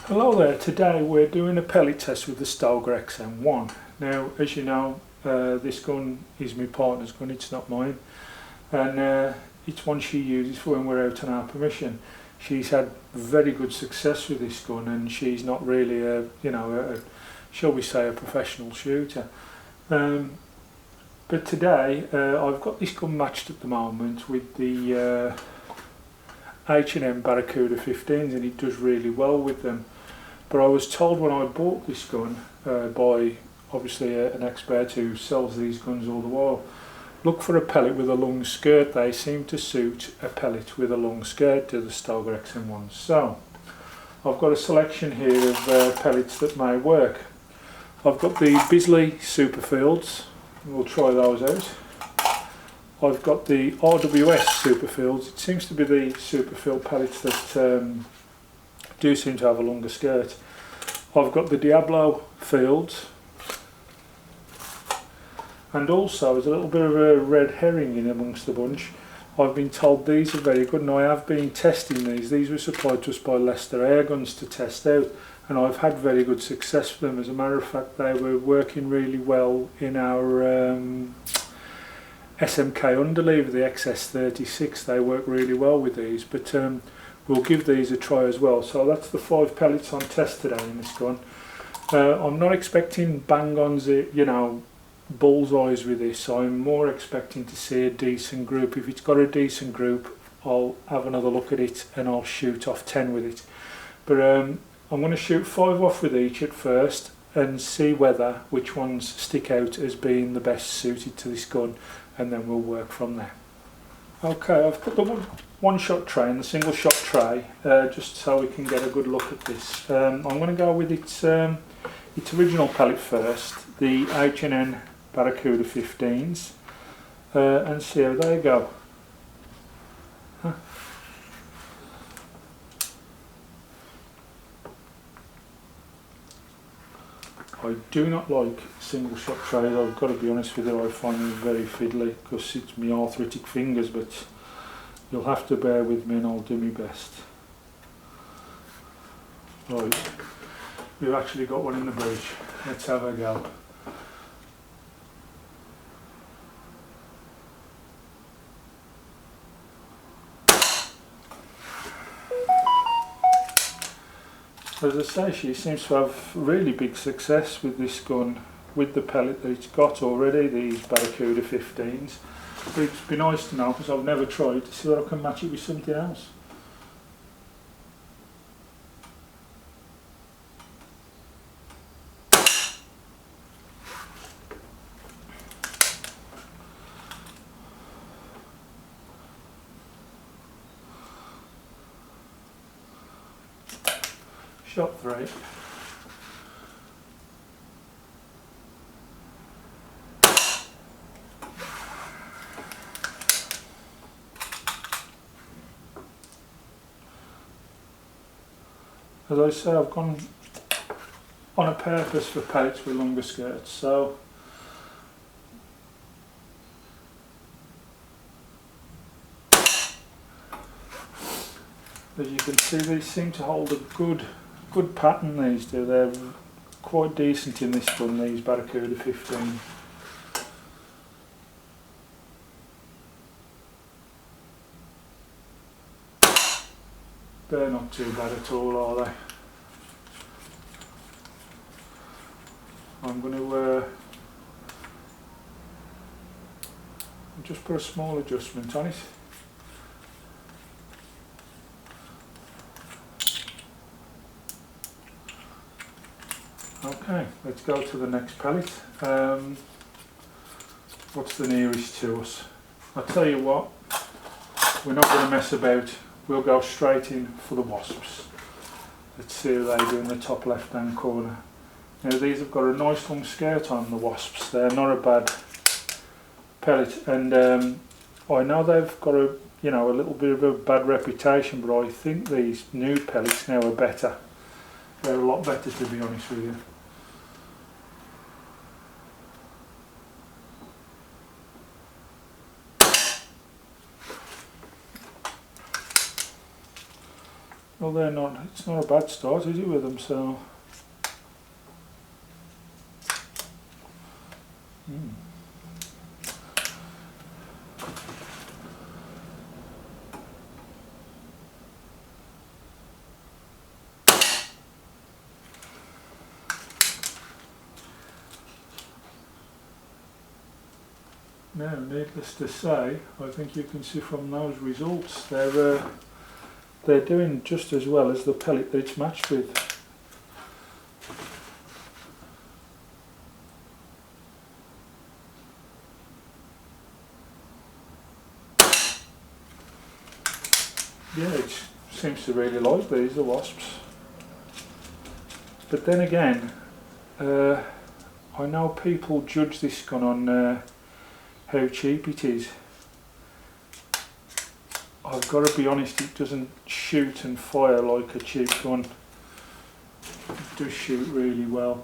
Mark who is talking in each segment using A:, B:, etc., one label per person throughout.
A: Hello there, today we're doing a pellet test with the Stoeger XM1. Now, as you know, this gun is my partner's gun, it's not mine, and it's one she uses for when we're out on our permission. She's had very good success with this gun, and she's not really shall we say, a professional shooter. But today I've got this gun matched at the moment with the H&M Barracuda 15s, and it does really well with them. But I was told when I bought this gun by obviously an expert who sells these guns all the while, look for a pellet with a long skirt. They seem to suit a pellet with a long skirt to the Stoeger XM1. So I've got a selection here of pellets that may work. I've got the Bisley Superfields, we'll try those out. I've got the RWS Superfields. It seems to be the Superfield pellets that do seem to have a longer skirt. I've got the Diablo Fields, and also there's a little bit of a red herring in amongst the bunch. I've been told these are very good, and I have been testing these. These were supplied to us by Leicester Airguns to test out, and I've had very good success with them. As a matter of fact, they were working really well in our SMK underlever, the XS36. They work really well with these, but we'll give these a try as well. So that's the 5 pellets on test today in this gun. I'm not expecting bang-ons, bullseyes with this. I'm more expecting to see a decent group. If it's got a decent group, I'll have another look at it and I'll shoot off 10 with it. But I'm going to shoot 5 off with each at first and see which ones stick out as being the best suited to this gun, and then we'll work from there. Okay, I've put the one-shot tray and the single-shot tray just so we can get a good look at this. I'm going to go with its original pellet first, the H&N Barracuda 15s, and see how they go. I do not like single shot trays. I've got to be honest with you, I find them very fiddly because it's my arthritic fingers, but you'll have to bear with me and I'll do my best. Right, we've actually got one in the bridge. Let's have a go. As I say, she seems to have really big success with this gun, with the pellet that it's got already, these Barracuda 15s. But it'd be nice to know, because I've never tried, to see whether I can match it with something else. Shot 3. As I say, I've gone on a purpose for pellets with longer skirts, so as you can see, these seem to hold a good pattern. These do. They're quite decent in this gun, these Barracuda 15. They're not too bad at all, are they? I'm going to just put a small adjustment on it. Okay, let's go to the next pellet. What's the nearest to us? I'll tell you what, we're not going to mess about. We'll go straight in for the wasps. Let's see how they do in the top left hand corner. Now these have got a nice long skirt on, the wasps. They're not a bad pellet, and I know they've got a little bit of a bad reputation, but I think these new pellets now are better. They're a lot better, to be honest with you. Well, they're not. It's not a bad start, is it, with them? So. Now, needless to say, I think you can see from those results they're doing just as well as the pellet that it's matched with. Yeah, it seems to really like these, the wasps. But then again, I know people judge this gun on how cheap it is. I've got to be honest, it doesn't shoot and fire like a cheap gun. It does shoot really well.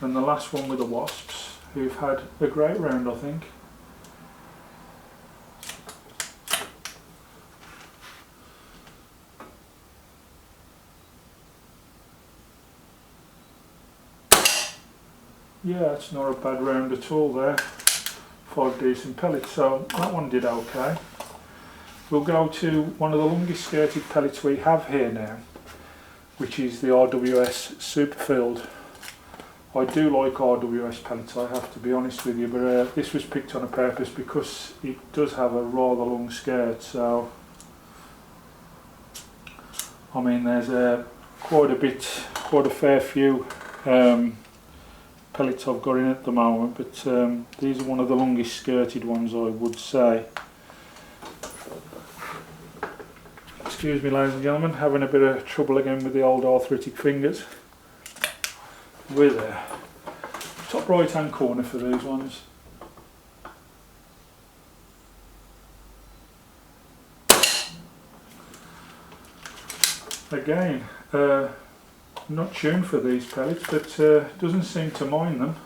A: And the last one with the wasps, who've had a great round, I think. Yeah, it's not a bad round at all there. 5 decent pellets, so that one did okay. We'll go to one of the longest skirted pellets we have here now, which is the RWS Superfield. I do like RWS pellets, I have to be honest with you, but this was picked on a purpose because it does have a rather long skirt. So I mean, there's quite a fair few pellets I've got in at the moment, but these are one of the longest skirted ones, I would say. Excuse me, ladies and gentlemen, having a bit of trouble again with the old arthritic fingers. We're there. Top right hand corner for these ones. Again, not tuned for these pellets, but doesn't seem to mind them.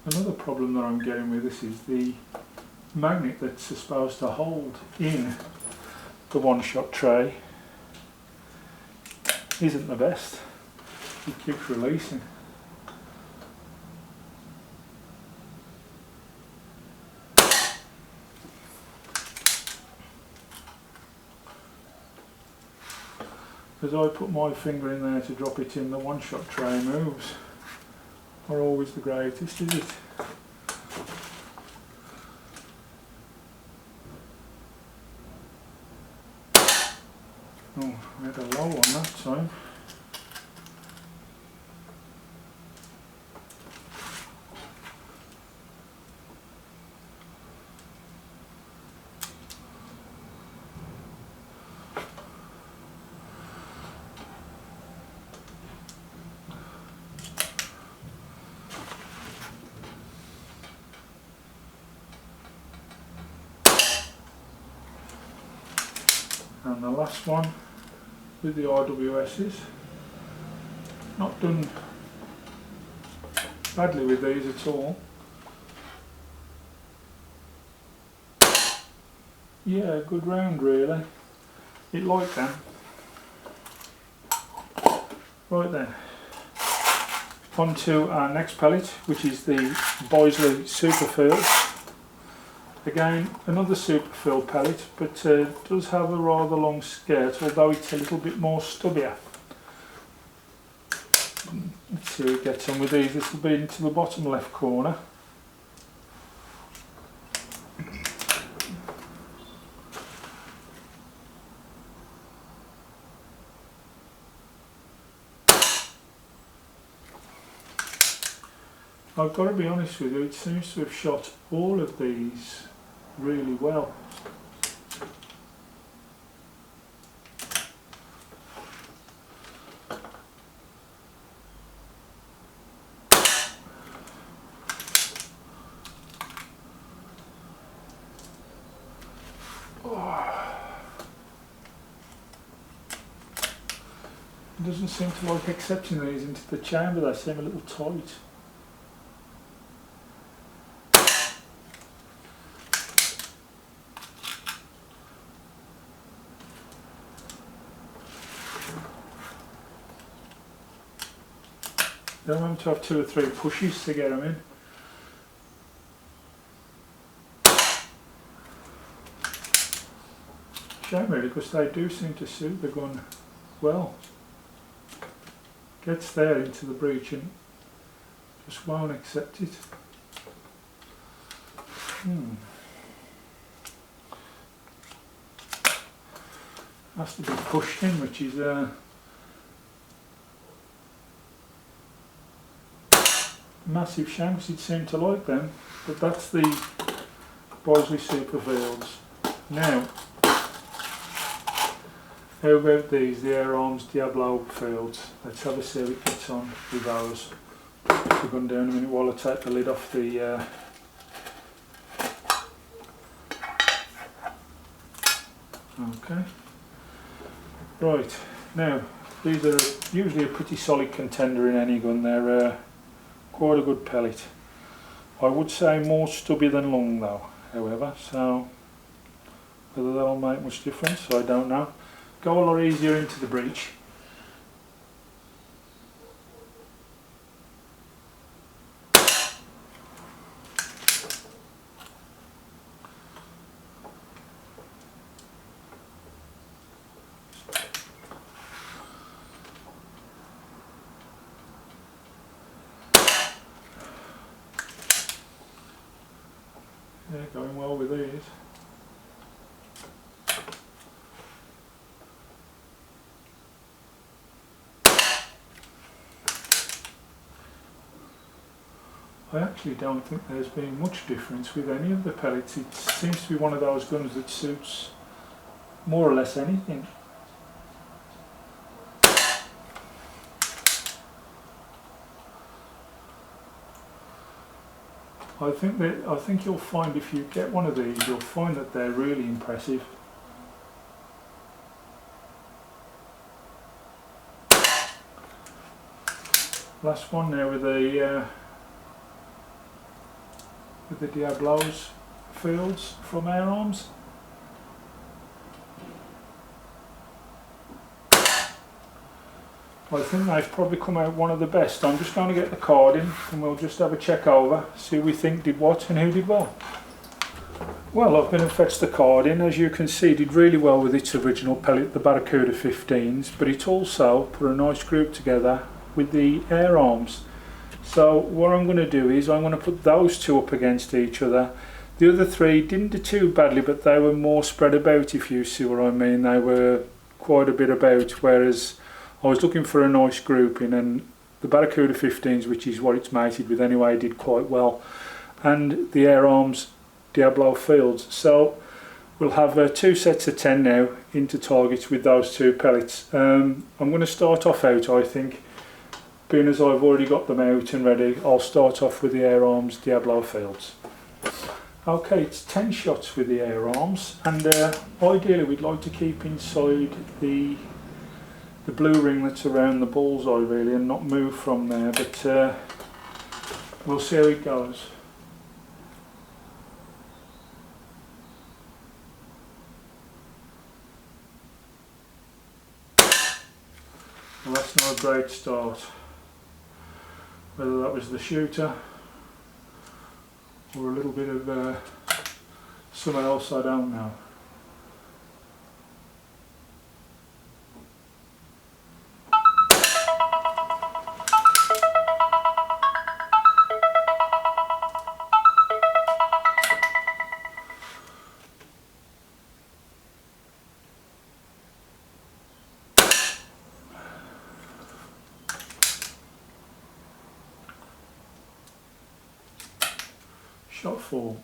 A: Another problem that I'm getting with this is the magnet that's supposed to hold in the one-shot tray isn't the best. It keeps releasing. As I put my finger in there to drop it in, the one-shot tray moves. Not always the greatest, is it? Oh, I had a low on that time. And the last one with the RWSs. Not done badly with these at all. Yeah, good round really. It liked them. Right then. On to our next pellet, which is the Boisley Superfield. Again, another Superfield pellet, but does have a rather long skirt, although it's a little bit more stubbier. Let's see who gets on with these. This will be into the bottom left corner. I've got to be honest with you, it seems to have shot all of these really well. It doesn't seem to like accepting these into the chamber, they seem a little tight. They want to have 2 or 3 pushes to get them in. Shame really, because they do seem to suit the gun well. Gets there into the breech and just won't accept it. Has to be pushed in, which is massive shame, because it seemed to like them. But that's the Bosley Super Fields. Now, how about these, the Air Arms Diablo Fields? Let's have a see how it gets on with those. Put the gun down a minute while I take the lid off the okay. Right, now these are usually a pretty solid contender in any gun. They're quite a good pellet. I would say more stubby than long though, however, so whether that'll make much difference, I don't know. Go a lot easier into the breech. Yeah, going well with these. I actually don't think there's been much difference with any of the pellets. It seems to be one of those guns that suits more or less anything. I think you'll find if you get one of these, you'll find that they're really impressive. Last one now with the Diablo's Fields from Air Arms. I think they've probably come out one of the best. I'm just going to get the card in and we'll just have a check over, see who we think did what and who did well. Well, I've been and fetched the card in. As you can see, it did really well with its original pellet, the Barracuda 15s, but it also put a nice group together with the Air Arms. So what I'm going to do is I'm going to put those two up against each other. The other three didn't do too badly, but they were more spread about, if you see what I mean. They were quite a bit about, whereas I was looking for a nice grouping, and the Barracuda 15s, which is what it's mated with anyway, did quite well, and the Air Arms Diablo Fields. So we'll have 2 sets of 10 now into targets with those 2 pellets. I'm going to start off out, I think, being as I've already got them out and ready, I'll start off with the Air Arms Diablo Fields. Okay, it's 10 shots with the Air Arms, and ideally we'd like to keep inside the blue ring that's around the bullseye really, and not move from there, but we'll see how it goes. Well, that's not a great start. Whether that was the shooter or a little bit of something else, I don't know. Shot 4.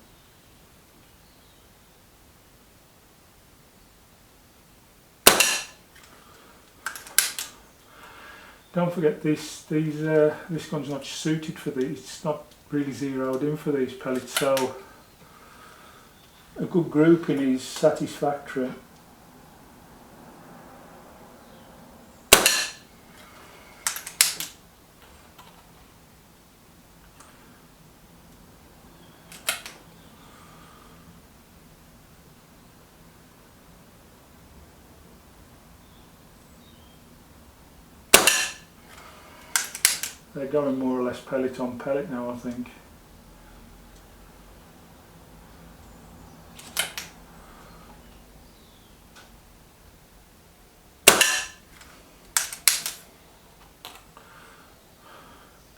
A: Don't forget this gun's not suited for these, it's not really zeroed in for these pellets, so a good grouping is satisfactory. They're going more or less pellet on pellet now, I think.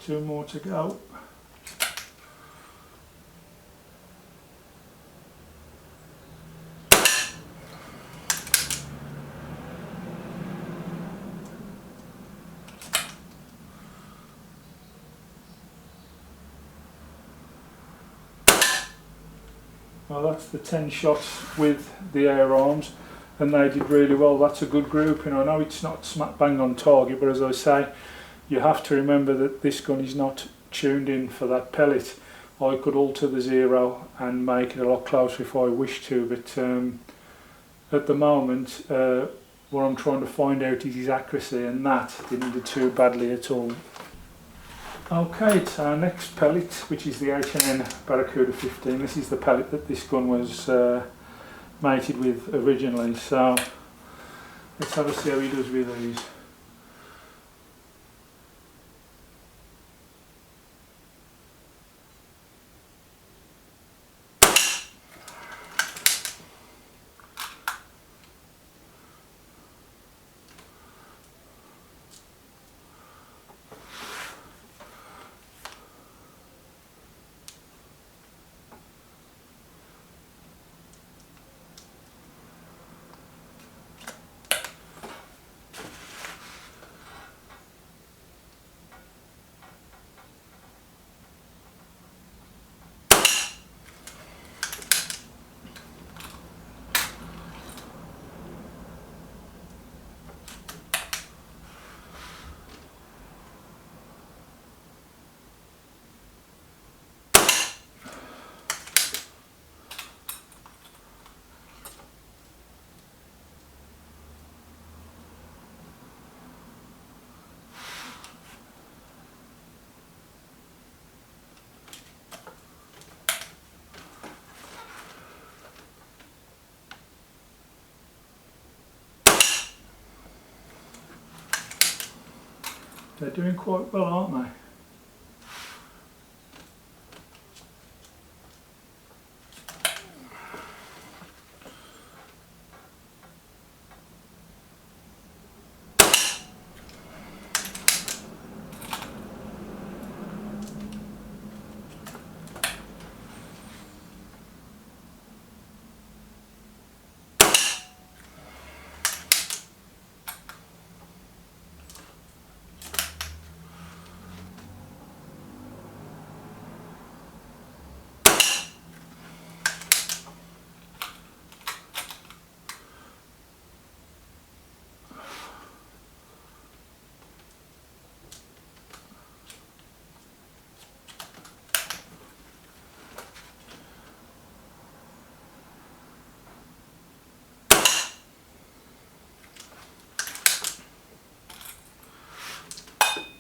A: Two more to go. Well, that's the 10 shots with the air arms, and they did really well. That's a good grouping. I know it's not smack bang on target, but as I say, you have to remember that this gun is not tuned in for that pellet. I could alter the zero and make it a lot closer if I wish to, but at the moment what I'm trying to find out is his accuracy, and that didn't do too badly at all. Okay, it's our next pellet, which is the H&N Barracuda 15. This is the pellet that this gun was mated with originally, so let's have a see how he does with these. They're doing quite well, aren't they?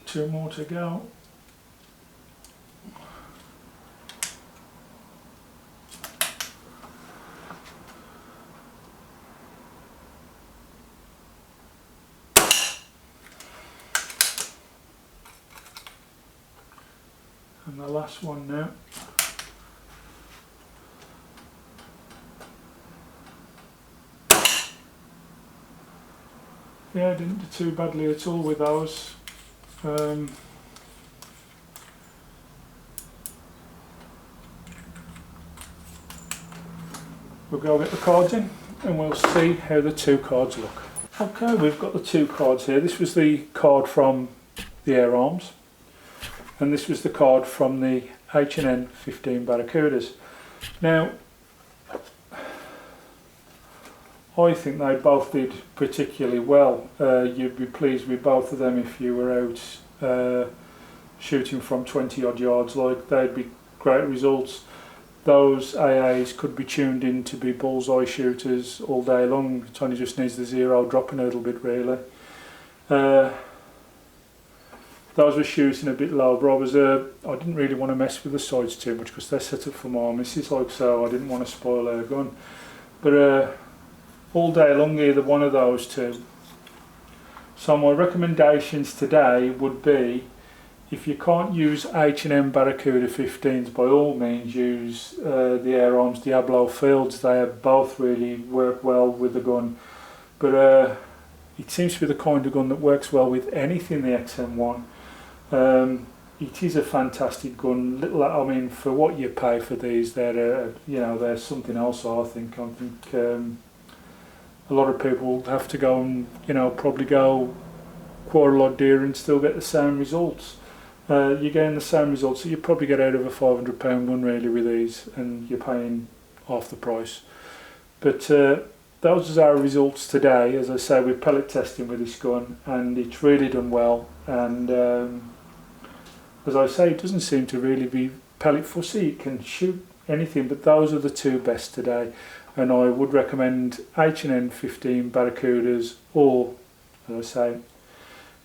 A: Two more to go. And the last one now. Yeah, I didn't do too badly at all with those. We'll go get the cards in and we'll see how the two cards look. Okay, we've got the two cards here. This was the card from the air arms, and this was the card from the H&N 15 Barracudas. Now, I think they both did particularly well. You'd be pleased with both of them if you were out shooting from 20 odd yards. Like, they'd be great results. Those AAs could be tuned in to be bullseye shooters all day long. It only just needs the zero dropping a little bit, really. Those were shooting a bit low, but I didn't really want to mess with the sights too much because they're set up for more misses, like so. I didn't want to spoil their gun. But all day long, either one of those two. So my recommendations today would be, if you can't use H&M Barracuda 15s, by all means use the Air Arms Diablo Fields. They have both really work well with the gun, but it seems to be the kind of gun that works well with anything, the XM1. It is a fantastic gun. I mean, for what you pay for these, they're they're something else. I think a lot of people have to go and probably go quite a lot dearer and still get the same results. You're getting the same results that you probably get out of a £500 gun really with these, and you're paying half the price. But those are our results today, as I say, with pellet testing with this gun, and it's really done well. And as I say, it doesn't seem to really be pellet fussy. It can shoot anything, but those are the two best today. And I would recommend H&M 15 Barracudas or, as I say,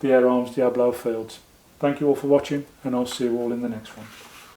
A: the Air Arms Diablo Fields. Thank you all for watching, and I'll see you all in the next one.